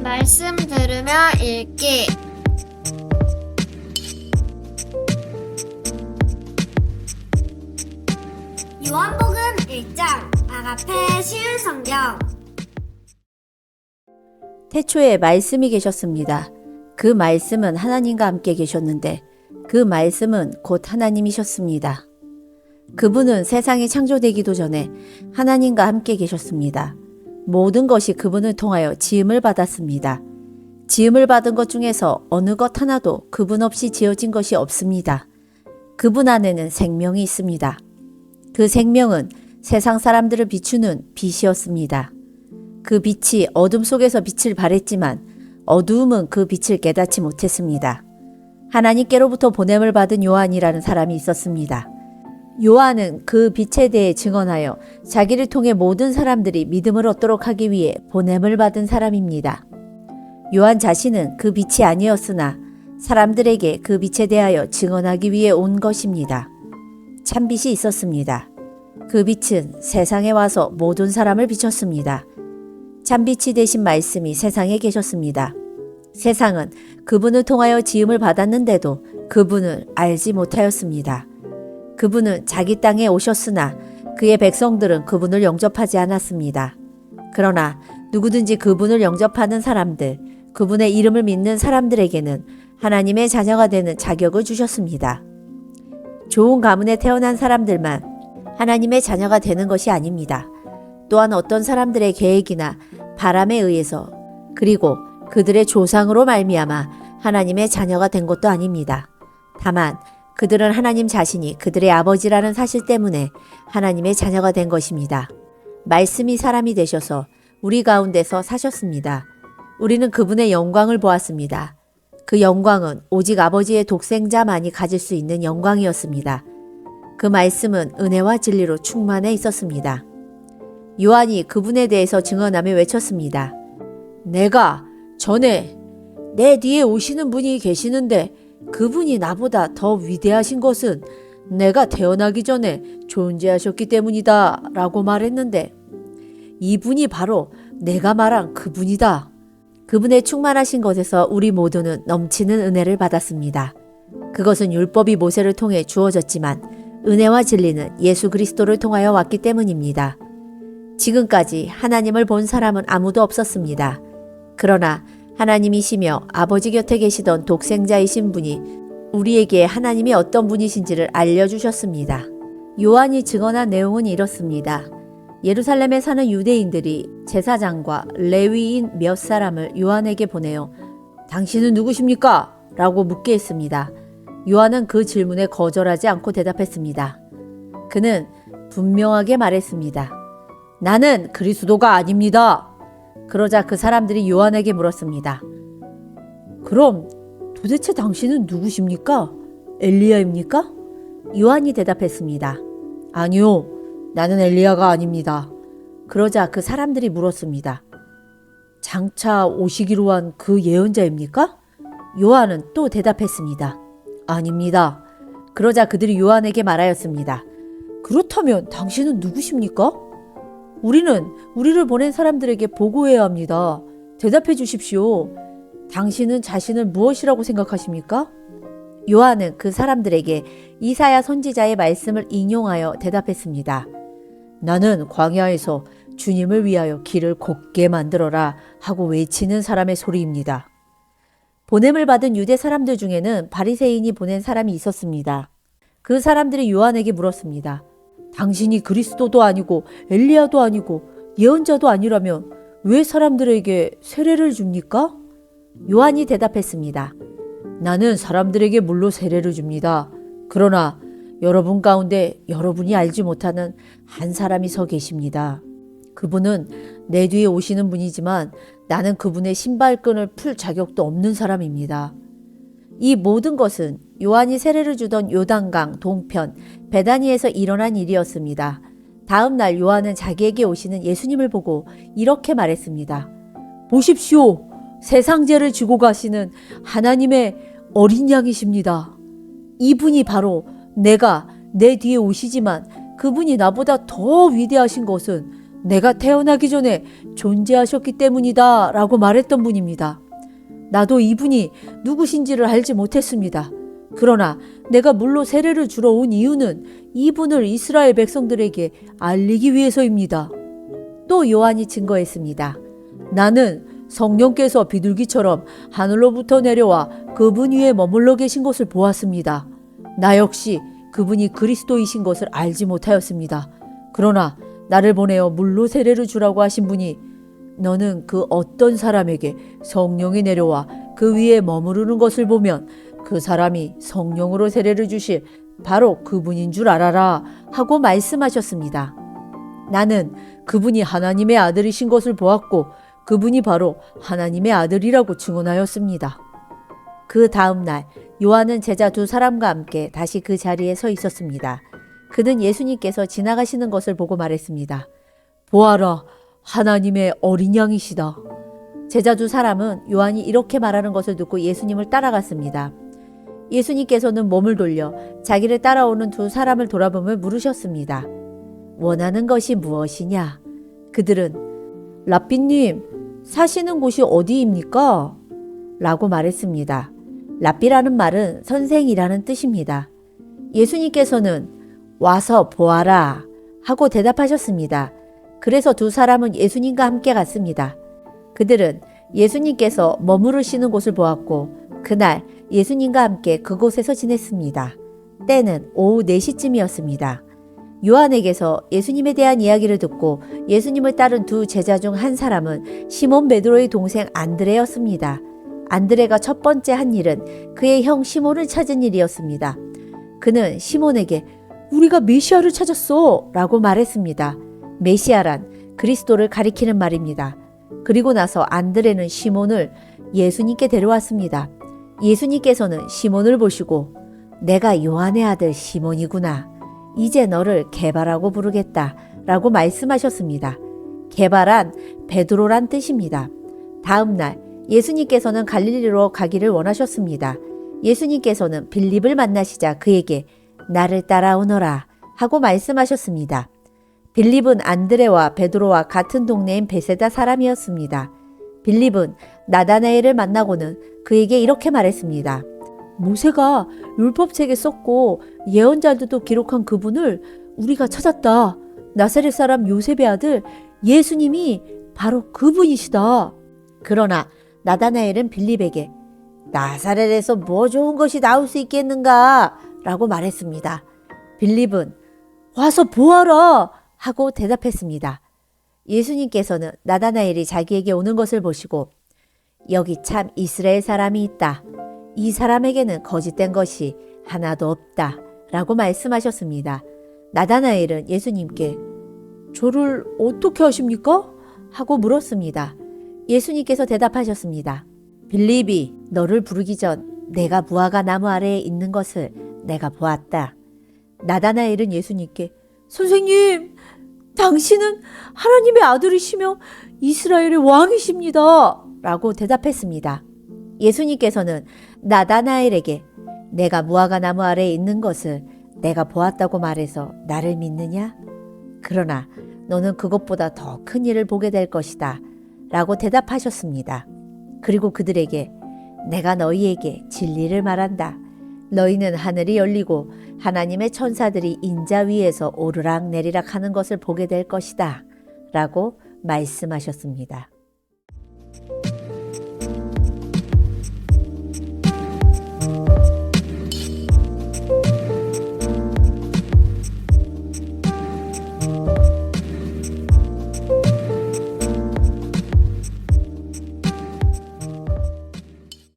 말씀 들으며 읽기. 요한복음 1장 아가페 쉬운 성경. 태초에 말씀이 계셨습니다. 그 말씀은 하나님과 함께 계셨는데 그 말씀은 곧 하나님이셨습니다. 그분은 세상이 창조되기도 전에 하나님과 함께 계셨습니다. 모든 것이 그분을 통하여 지음을 받았습니다. 지음을 받은 것 중에서 어느 것 하나도 그분 없이 지어진 것이 없습니다. 그분 안에는 생명이 있습니다. 그 생명은 세상 사람들을 비추는 빛이었습니다. 그 빛이 어둠 속에서 빛을 발했지만 어두움은 그 빛을 깨닫지 못했습니다. 하나님께로부터 보냄을 받은 요한이라는 사람이 있었습니다. 요한은 그 빛에 대해 증언하여 자기를 통해 모든 사람들이 믿음을 얻도록 하기 위해 보냄을 받은 사람입니다. 요한 자신은 그 빛이 아니었으나 사람들에게 그 빛에 대하여 증언하기 위해 온 것입니다. 참빛이 있었습니다. 그 빛은 세상에 와서 모든 사람을 비췄습니다. 참빛이 되신 말씀이 세상에 계셨습니다. 세상은 그분을 통하여 지음을 받았는데도 그분을 알지 못하였습니다. 그분은 자기 땅에 오셨으나 그의 백성들은 그분을 영접하지 않았습니다. 그러나 누구든지 그분을 영접하는 사람들, 그분의 이름을 믿는 사람들에게는 하나님의 자녀가 되는 자격을 주셨습니다. 좋은 가문에 태어난 사람들만 하나님의 자녀가 되는 것이 아닙니다. 또한 어떤 사람들의 계획이나 바람에 의해서 그리고 그들의 조상으로 말미암아 하나님의 자녀가 된 것도 아닙니다. 다만 그들은 하나님 자신이 그들의 아버지라는 사실 때문에 하나님의 자녀가 된 것입니다. 말씀이 사람이 되셔서 우리 가운데서 사셨습니다. 우리는 그분의 영광을 보았습니다. 그 영광은 오직 아버지의 독생자만이 가질 수 있는 영광이었습니다. 그 말씀은 은혜와 진리로 충만해 있었습니다. 요한이 그분에 대해서 증언하며 외쳤습니다. 내가 전에 내 뒤에 오시는 분이 계시는데 그분이 나보다 더 위대하신 것은 내가 태어나기 전에 존재하셨기 때문이다 라고 말했는데 이분이 바로 내가 말한 그분이다. 그분의 충만하신 것에서 우리 모두는 넘치는 은혜를 받았습니다. 그것은 율법이 모세를 통해 주어졌지만 은혜와 진리는 예수 그리스도를 통하여 왔기 때문입니다. 지금까지 하나님을 본 사람은 아무도 없었습니다. 그러나 하나님이시며 아버지 곁에 계시던 독생자이신 분이 우리에게 하나님이 어떤 분이신지를 알려주셨습니다. 요한이 증언한 내용은 이렇습니다. 예루살렘에 사는 유대인들이 제사장과 레위인 몇 사람을 요한에게 보내어 당신은 누구십니까? 라고 묻게 했습니다. 요한은 그 질문에 거절하지 않고 대답했습니다. 그는 분명하게 말했습니다. 나는 그리스도가 아닙니다. 그러자 그 사람들이 요한에게 물었습니다. 그럼 도대체 당신은 누구십니까? 엘리야입니까? 요한이 대답했습니다. 아니요, 나는 엘리야가 아닙니다. 그러자 그 사람들이 물었습니다. 장차 오시기로 한 그 예언자입니까? 요한은 또 대답했습니다. 아닙니다. 그러자 그들이 요한에게 말하였습니다. 그렇다면 당신은 누구십니까? 우리를 보낸 사람들에게 보고해야 합니다. 대답해 주십시오. 당신은 자신을 무엇이라고 생각하십니까? 요한은 그 사람들에게 이사야 선지자의 말씀을 인용하여 대답했습니다. 나는 광야에서 주님을 위하여 길을 곱게 만들어라 하고 외치는 사람의 소리입니다. 보냄을 받은 유대 사람들 중에는 바리새인이 보낸 사람이 있었습니다. 그 사람들이 요한에게 물었습니다. 당신이 그리스도도 아니고 엘리야도 아니고 예언자도 아니라면 왜 사람들에게 세례를 줍니까? 요한이 대답했습니다. 나는 사람들에게 물로 세례를 줍니다. 그러나 여러분 가운데 여러분이 알지 못하는 한 사람이 서 계십니다. 그분은 내 뒤에 오시는 분이지만 나는 그분의 신발끈을 풀 자격도 없는 사람입니다. 이 모든 것은 요한이 세례를 주던 요단강 동편 베다니에서 일어난 일이었습니다. 다음 날 요한은 자기에게 오시는 예수님을 보고 이렇게 말했습니다. 보십시오. 세상 죄를 지고 가시는 하나님의 어린 양이십니다. 이분이 바로 내가 내 뒤에 오시지만 그분이 나보다 더 위대하신 것은 내가 태어나기 전에 존재하셨기 때문이다 라고 말했던 분입니다. 나도 이분이 누구신지를 알지 못했습니다. 그러나 내가 물로 세례를 주러 온 이유는 이분을 이스라엘 백성들에게 알리기 위해서입니다. 또 요한이 증거했습니다. 나는 성령께서 비둘기처럼 하늘로부터 내려와 그분 위에 머물러 계신 것을 보았습니다. 나 역시 그분이 그리스도이신 것을 알지 못하였습니다. 그러나 나를 보내어 물로 세례를 주라고 하신 분이 너는 그 어떤 사람에게 성령이 내려와 그 위에 머무르는 것을 보면 그 사람이 성령으로 세례를 주실 바로 그분인 줄 알아라 하고 말씀하셨습니다. 나는 그분이 하나님의 아들이신 것을 보았고 그분이 바로 하나님의 아들이라고 증언하였습니다. 그 다음 날 요한은 제자 두 사람과 함께 다시 그 자리에 서 있었습니다. 그는 예수님께서 지나가시는 것을 보고 말했습니다. 보아라, 하나님의 어린 양이시다. 제자 두 사람은 요한이 이렇게 말하는 것을 듣고 예수님을 따라갔습니다. 예수님께서는 몸을 돌려 자기를 따라오는 두 사람을 돌아보며 물으셨습니다. 원하는 것이 무엇이냐? 그들은 랍비님, 사시는 곳이 어디입니까? 라고 말했습니다. 랍비라는 말은 선생이라는 뜻입니다. 예수님께서는 와서 보아라 하고 대답하셨습니다. 그래서 두 사람은 예수님과 함께 갔습니다. 그들은 예수님께서 머무르시는 곳을 보았고 그날 예수님과 함께 그곳에서 지냈습니다. 때는 오후 4시쯤이었습니다. 요한에게서 예수님에 대한 이야기를 듣고 예수님을 따른 두 제자 중 한 사람은 시몬 베드로의 동생 안드레였습니다. 안드레가 첫 번째 한 일은 그의 형 시몬을 찾은 일이었습니다. 그는 시몬에게 우리가 메시아를 찾았어 라고 말했습니다. 메시아란 그리스도를 가리키는 말입니다. 그리고 나서 안드레는 시몬을 예수님께 데려왔습니다. 예수님께서는 시몬을 보시고 내가 요한의 아들 시몬이구나. 이제 너를 게바라고 부르겠다 라고 말씀하셨습니다. 게바란 베드로란 뜻입니다. 다음 날 예수님께서는 갈릴리로 가기를 원하셨습니다. 예수님께서는 빌립을 만나시자 그에게 나를 따라오너라 하고 말씀하셨습니다. 빌립은 안드레와 베드로와 같은 동네인 베세다 사람이었습니다. 빌립은 나다나엘을 만나고는 그에게 이렇게 말했습니다. 모세가 율법책에 썼고 예언자들도 기록한 그분을 우리가 찾았다. 나사렛 사람 요셉의 아들 예수님이 바로 그분이시다. 그러나 나다나엘은 빌립에게 나사렛에서 뭐 좋은 것이 나올 수 있겠는가? 라고 말했습니다. 빌립은 와서 보아라! 하고 대답했습니다. 예수님께서는 나다나엘이 자기에게 오는 것을 보시고 여기 참 이스라엘 사람이 있다. 이 사람에게는 거짓된 것이 하나도 없다. 라고 말씀하셨습니다. 나다나엘은 예수님께 저를 어떻게 하십니까? 하고 물었습니다. 예수님께서 대답하셨습니다. 빌립이 너를 부르기 전 내가 무화과 나무 아래에 있는 것을 내가 보았다. 나다나엘은 예수님께 선생님, 당신은 하나님의 아들이시며 이스라엘의 왕이십니다. 라고 대답했습니다. 예수님께서는 나다나엘에게 내가 무화과 나무 아래에 있는 것을 내가 보았다고 말해서 나를 믿느냐? 그러나 너는 그것보다 더 큰 일을 보게 될 것이다. 라고 대답하셨습니다. 그리고 그들에게 내가 너희에게 진리를 말한다. 너희는 하늘이 열리고 하나님의 천사들이 인자 위에서 오르락 내리락 하는 것을 보게 될 것이다. 라고 말씀하셨습니다.